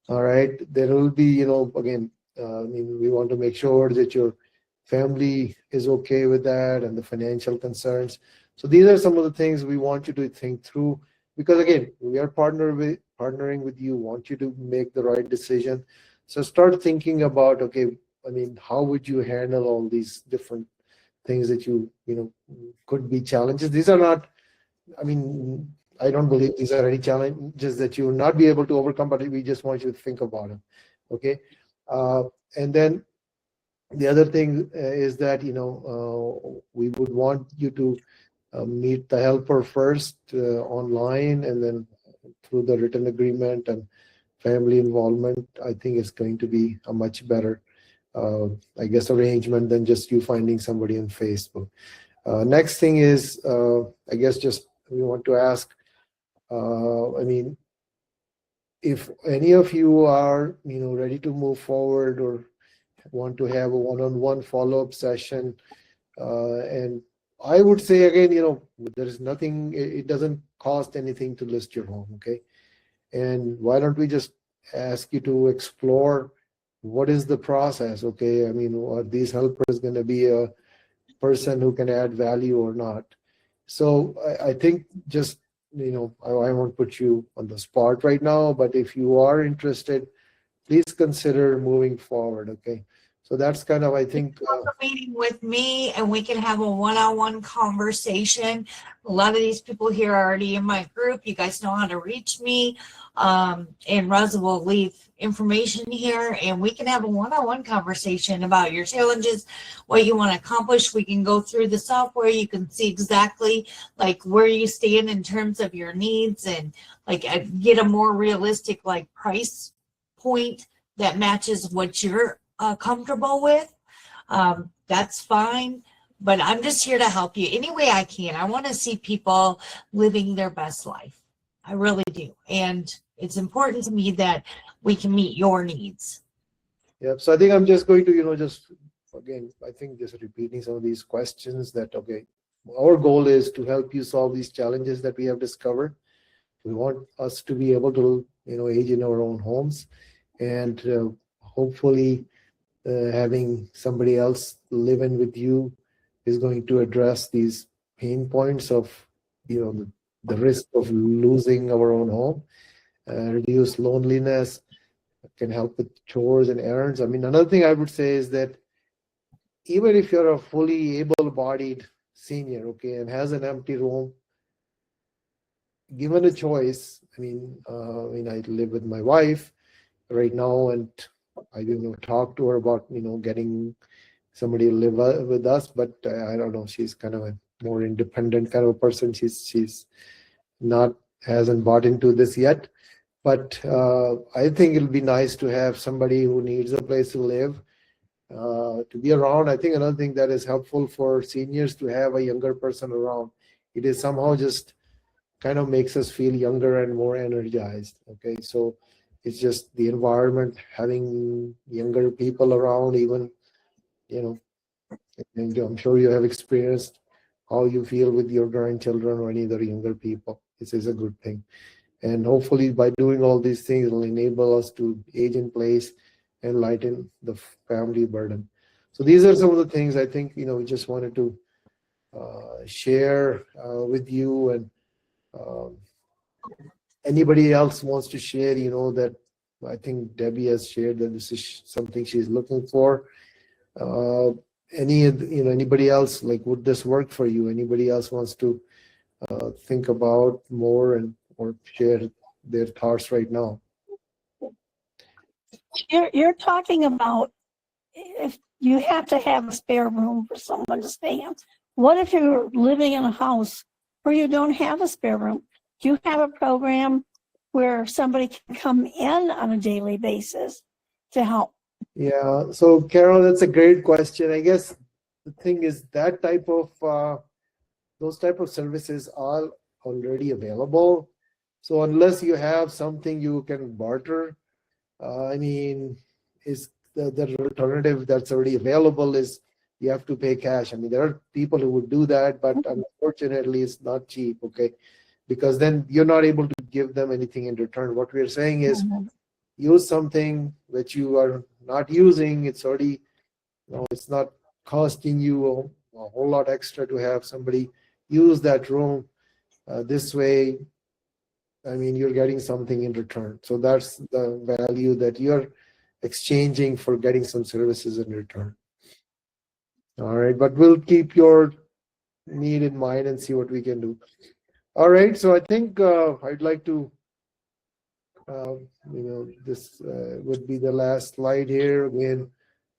S1: All right. There will be, you know, again, I mean, we want to make sure that your family is okay with that and the financial concerns. So these are some of the things we want you to think through, because again, we are partnering with you, want you to make the right decision. So start thinking about, okay, I mean, how would you handle all these different things that you know, could be challenges. These are not, I mean, I don't believe these are any challenges that you will not be able to overcome, but we just want you to think about them. Okay. And then the other thing is that, you know, we would want you to meet the helper first online, and then through the written agreement and family involvement. I think it's going to be a much better, I guess, arrangement than just you finding somebody on Facebook. Next thing is, I guess, just we want to ask, I mean, if any of you are, you know, ready to move forward or want to have a one-on-one follow-up session, and I would say again, you know, there is nothing, it doesn't cost anything to list your home, okay? And why don't we just ask you to explore what is the process, okay? I mean, are these helpers going to be a person who can add value or not? So I think just, you know, I won't put you on the spot right now, but if you are interested, please consider moving forward, okay? So that's kind of, I think,
S2: meeting with me, and we can have a one-on-one conversation. A lot of these people here are already in my group. You guys know how to reach me. And Rosa will leave information here, and we can have a one-on-one conversation about your challenges, what you want to accomplish. We can go through the software. You can see exactly like where you stand in terms of your needs, and like get a more realistic like price point that matches what you're comfortable with. That's fine, but I'm just here to help you any way I can. I want to see people living their best life. I really do. And it's important to me that we can meet your needs.
S1: yeah. So I think I'm just going to, you know, just again, I think just repeating some of these questions that, okay, our goal is to help you solve these challenges that we have discovered. We want us to be able to, you know, age in our own homes, and hopefully having somebody else live in with you is going to address these pain points of, you know, the risk of losing our own home, reduce loneliness, can help with chores and errands. I mean, another thing I would say is that even if you're a fully able-bodied senior, okay, and has an empty room, given a choice, I mean, I live with my wife right now, and I talk to her about, you know, getting somebody to live with us, but I don't know, she's kind of a more independent kind of a person. She's hasn't bought into this yet, but I think it'll be nice to have somebody who needs a place to live, to be around. I think another thing that is helpful for seniors to have a younger person around. It is somehow just kind of makes us feel younger and more energized. Okay, so it's just the environment, having younger people around, even, you know, and I'm sure you have experienced how you feel with your grandchildren or any other younger people. This is a good thing. And hopefully by doing all these things, it will enable us to age in place and lighten the family burden. So these are some of the things I think, we just wanted to share with you. And anybody else wants to share, that I think Debbie has shared that this is something she's looking for. Anybody else, like, would this work for you? Anybody else wants to think about more or share their thoughts right now?
S4: You're talking about if you have to have a spare room for someone to stay in. What if you're living in a house where you don't have a spare room? Do you have a program where somebody can come in on a daily basis to help?
S1: Yeah, so Carol, that's a great question. I guess the thing is that those type of services are already available. So unless you have something you can barter, is the alternative that's already available is you have to pay cash. There are people who would do that, but unfortunately it's not cheap, okay? Because then you're not able to give them anything in return. What we're saying is use something that you are not using. It's already, it's not costing you a whole lot extra to have somebody use that room. This way, you're getting something in return. So that's the value that you're exchanging for getting some services in return. All right, but we'll keep your need in mind and see what we can do. All right, so I think I'd like to, this would be the last slide here. Again,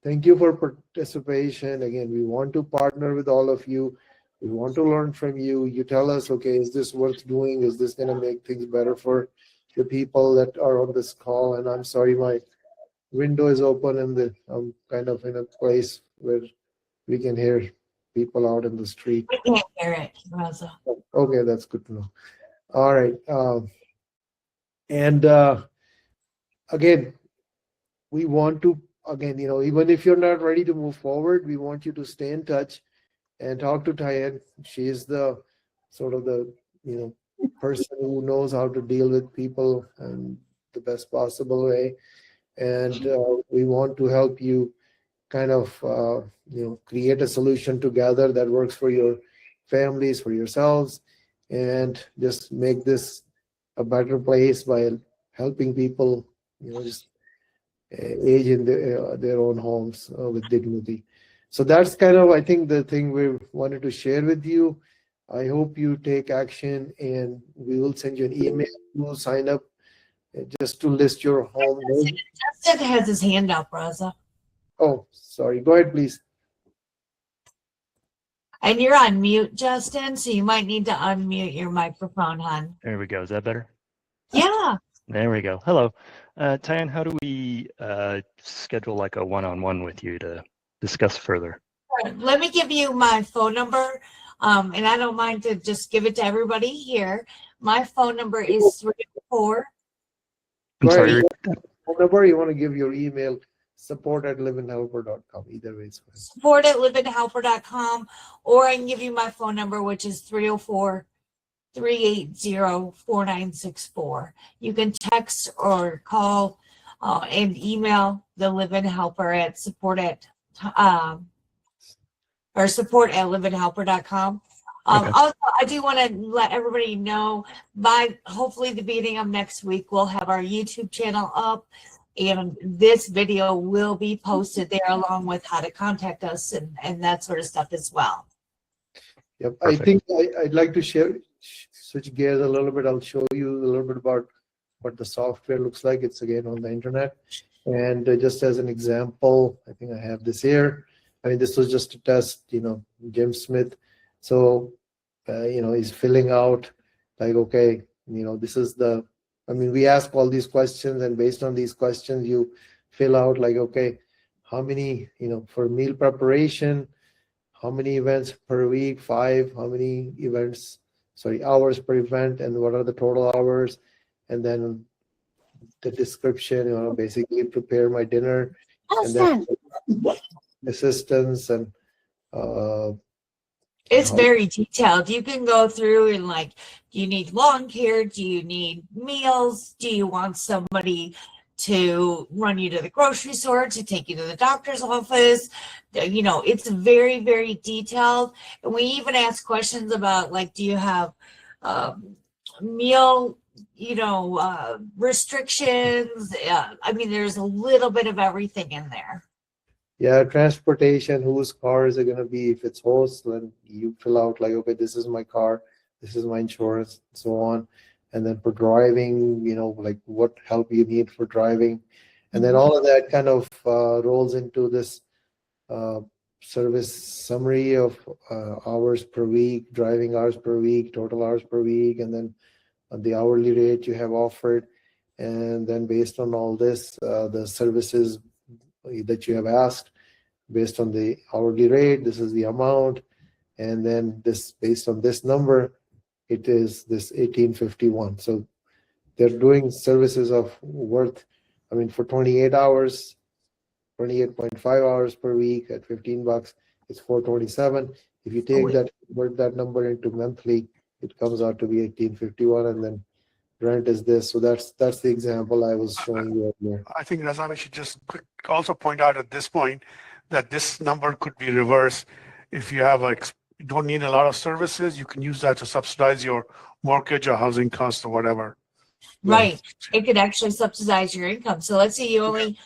S1: thank you for participation. Again, we want to partner with all of you. We want to learn from you. You tell us, okay, is this worth doing? Is this going to make things better for the people that are on this call? And I'm sorry, my window is open and I'm kind of in a place where we can hear people out in the street.
S2: We can't hear it, Rosa.
S1: Okay, that's good to know. All right. Again, we want to, even if you're not ready to move forward, we want you to stay in touch and talk to Tyann. She is the sort of the, person who knows how to deal with people in the best possible way. And we want to help you kind of, create a solution together that works for your families, for yourselves, and just make this a better place by helping people, just age in their own homes with dignity. So that's kind of, I think, the thing we wanted to share with you. I hope you take action, and we will send you an email. You will sign up just to list your home name.
S2: Justin has his hand up, Rosa.
S1: Oh, sorry. Go ahead, please.
S2: And you're on mute, Justin, so you might need to unmute your microphone, hon.
S7: There we go. Is that better?
S2: Yeah.
S7: There we go. Hello. Tyann, how do we schedule like a one-on-one with you to discuss further?
S2: Let me give you my phone number, and I don't mind to just give it to everybody here. My phone number is 304.
S7: I'm sorry.
S1: Phone number, you want to give your email, support@livinhelper.com. Either way is fine.
S2: Support@livinhelper.com, or I can give you my phone number, which is 304-380-4964. You can text or call and email the LiveIn Helper at support@livinhelper.com.
S7: Okay.
S2: Also, I do want to let everybody know by hopefully the beginning of next week, we'll have our YouTube channel up, and this video will be posted there along with how to contact us and that sort of stuff as well.
S1: Yep.
S7: Perfect.
S1: I think I'd like to switch gears a little bit. I'll show you a little bit about what the software looks like. It's again on the internet. And just as an example, I think I have this here. This was just a test, Jim Smith. So, he's filling out like, okay, this is we ask all these questions, and based on these questions, you fill out like, okay, how many, for meal preparation, how many events per week? 5. How many hours per event, and what are the total hours? And then the description, basically prepare my dinner.
S4: Awesome.
S1: And then assistance and
S2: It's very detailed. You can go through and do you need lawn care? Do you need meals? Do you want somebody to run you to the grocery store, to take you to the doctor's office. You know, it's very, very detailed. And we even ask questions about, like, do you have meal, restrictions? I mean, there's a little bit of everything in there.
S1: Yeah, transportation, whose car is it going to be? If it's host, then you fill out like, okay, this is my car, this is my insurance, and so on. And then for driving, like what help you need for driving. And then all of that kind of rolls into this service summary of hours per week, driving hours per week, total hours per week, and then the hourly rate you have offered. And then based on all this, the services that you have asked, based on the hourly rate, this is the amount. And then this, based on this number, it is this 1851. So they're doing services of worth, I mean, for 28 hours, 28.5 hours per week at $15, it's 427. If you take that, convert that number into monthly, it comes out to be 1851, and then rent is this. So that's the example I was showing you earlier.
S5: I think, Razan, we should just also point out at this point that this number could be reversed. If you have you don't need a lot of services, you can use that to subsidize your mortgage or housing costs or whatever.
S2: Right. It could actually subsidize your income. So let's say the only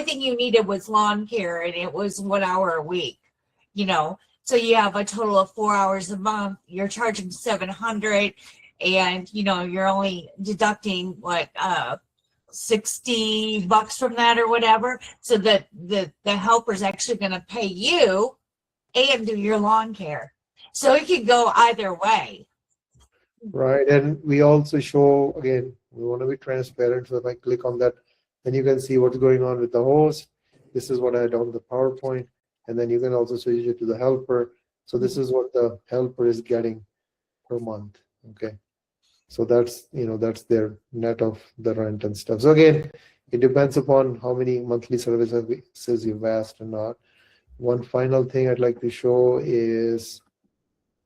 S2: thing you needed was lawn care, and it was 1 hour a week, so you have a total of 4 hours a month. You're charging $700, and you're only deducting what, $60 from that or whatever, so that the helper's actually going to pay you and do your lawn care. So it can go either way.
S1: Right. And we also show, again, we want to be transparent. So if I click on that, then you can see what's going on with the host. This is what I had on the PowerPoint. And then you can also switch it to the helper. So this is what the helper is getting per month. Okay. So that's, that's their net of the rent and stuff. So again, it depends upon how many monthly services you've asked or not. One final thing I'd like to show is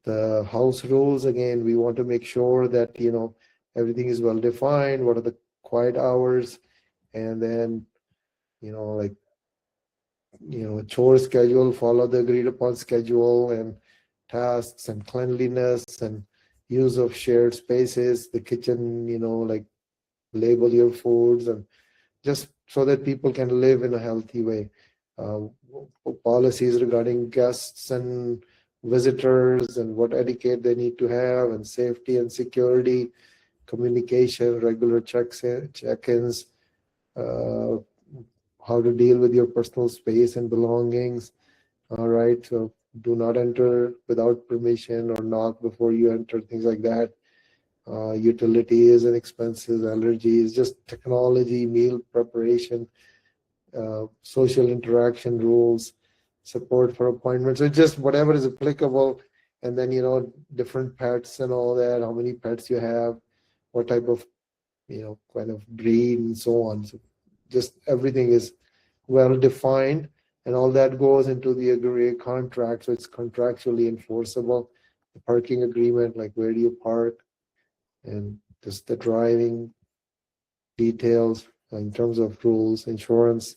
S1: the house rules. Again, we want to make sure that, everything is well defined. What are the quiet hours? And then, chore schedule, follow the agreed upon schedule, and tasks and cleanliness and use of shared spaces, the kitchen, label your foods, and just so that people can live in a healthy way. Policies regarding guests and visitors and what etiquette they need to have, and safety and security, communication, regular check-ins, how to deal with your personal space and belongings. All right, so do not enter without permission or knock before you enter, things like that. Utilities and expenses, allergies, just technology, meal preparation, social interaction rules, support for appointments. So just whatever is applicable. And then, different pets and all that, how many pets you have, what type of, kind of breed and so on. So just everything is well defined, and all that goes into the agreed contract. So it's contractually enforceable. The parking agreement, like where do you park, and just the driving details in terms of rules, insurance.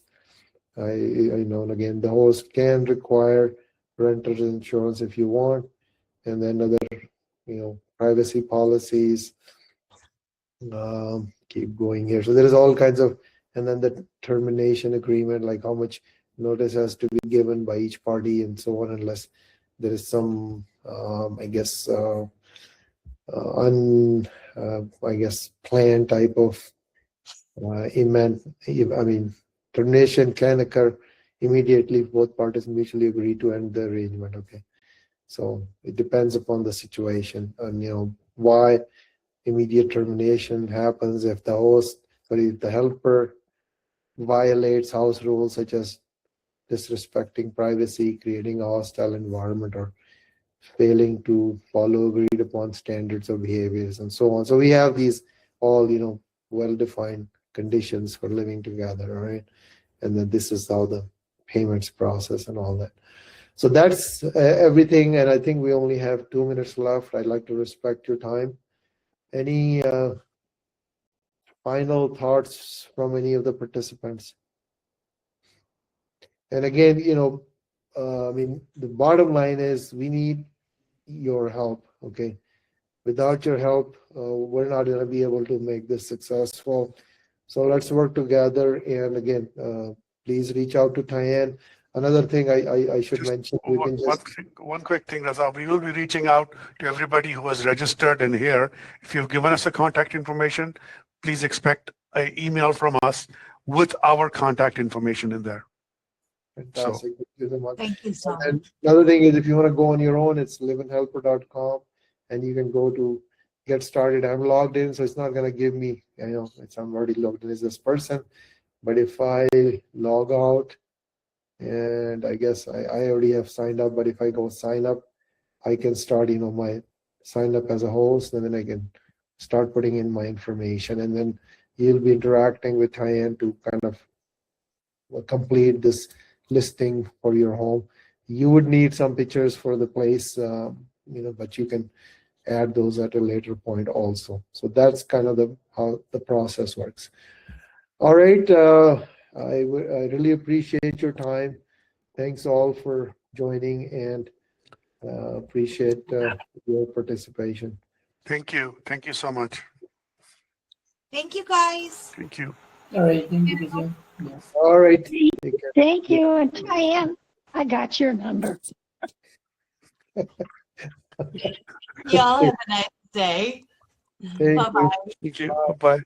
S1: And again, the host can require renter's insurance if you want, and then other, privacy policies. Keep going here. So there is all kinds of, and then the termination agreement, like how much notice has to be given by each party and so on, unless there is some, plan type of termination can occur immediately if both parties mutually agree to end the arrangement. Okay, so it depends upon the situation, and why immediate termination happens if the helper violates house rules such as disrespecting privacy, creating a hostile environment, or failing to follow agreed upon standards of behaviors, and so on. So we have these all, well-defined conditions for living together, all right? And then this is how the payments process and all that. So that's everything, and I think we only have 2 minutes left. I'd like to respect your time. Any final thoughts from any of the participants. And again, I mean, the bottom line is we need your help. Okay. Without your help, we're not going to be able to make this successful. So let's work together. And again, please reach out to Tyann. Another thing I should mention, we can just
S5: One quick thing, Raza. We will be reaching out to everybody who has registered in here. If you've given us a contact information, please expect an email from us with our contact information in there.
S1: fantastic. Thank you so much.
S2: Thank you so much.
S1: And another thing is, if you want to go on your own, it's livinhelper.com, and you can go to get started. I'm logged in, so it's not going to give me, I'm already logged in as this person. But if I log out, and I guess I already have signed up, but if I go sign up, I can start, my sign up as a host, and then I can start putting in my information, and then you'll be interacting with Tyann to kind of complete this listing for your home. You would need some pictures for the place, but you can add those at a later point also. So that's kind of how the process works. All right. I really appreciate your time. Thanks all for joining, and appreciate your participation.
S5: Thank you. Thank you so much.
S2: Thank you, guys.
S5: Thank you.
S8: All right, thank you, Vijay. Yes.
S1: All right. Take care.
S4: Thank you. And Tyann, I got your number.
S2: Y'all have a nice day.
S1: Thank you.
S2: Bye-bye.
S5: Thank you. Bye-bye.